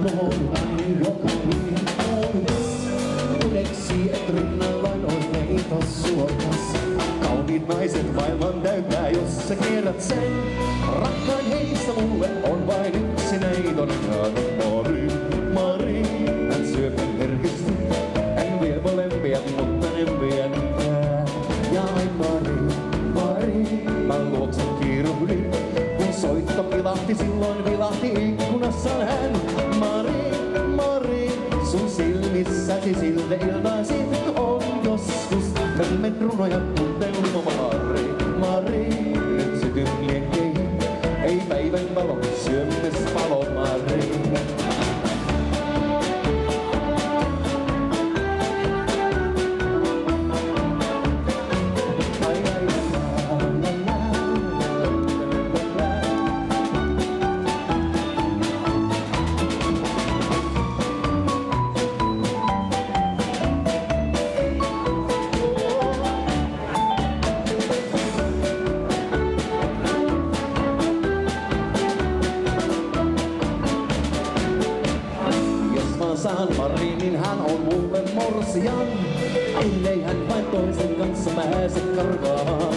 Pohjoinen jokainen kaunis. Uneksi, et rinnallaan on meitä suokas. Kauniit naiset maailman täyttää, jos sä kierrät sen. Rakkain heistä mulle on vain yksi neitonen. Mari, Mari, hän syöpän herkisti. En vie molempia, mutta en vie mitään. Ja ai Mari, Mari, mä luoksen kiiruhdin. Kun soitto pilahti, silloin vilahti ikkunassa hän. Mari, Mari, sun silmissäsi siltä ilmaisin on joskus. Hölmen runoja tuntelma Mari, Mari, nyt sytyn liekkeihin. Ei päivän valo, syömmes palo Mari. Saan Mari, niin hän on mulle morsian. Ellei hän vain toisen kanssa pääse karkaan.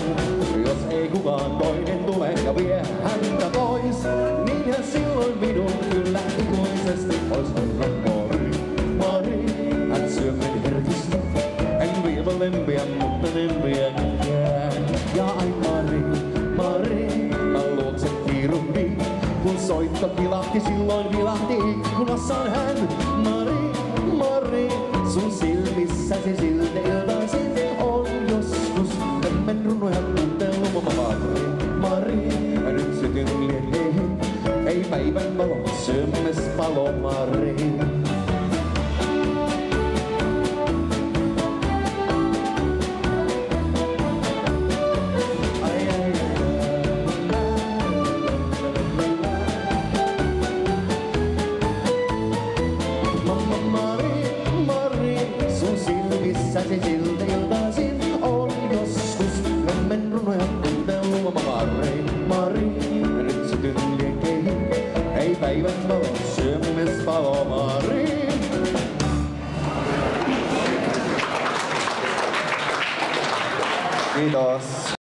Jos ei kukaan toinen tule ja vie häntä pois, niin hän silloin minun kyllä ikuisesti ois. Mari, Mari, hän syömmen herkistä. En vie molempia, mutta en viekään. Ja ai Mari, Mari, mä luokse kiiruhdin. Kun soitto kilahti, silloin vilahti ikkunassaan hän. Mari, Mari, sun silmissäsi siltä iltaisin on joskus. Hölmen runoja tuntelma Mari, Mari, nyt sytyn liekkeihin. Ei päivän valo, syömmes palo Mari. Säsi siltä iltaisin on joskus. Hölmen runoja tuntelma Mari, Mari, nyt sytyn liekkeihin. Ei päivän valo, syömmes palo Mari. Kiitos.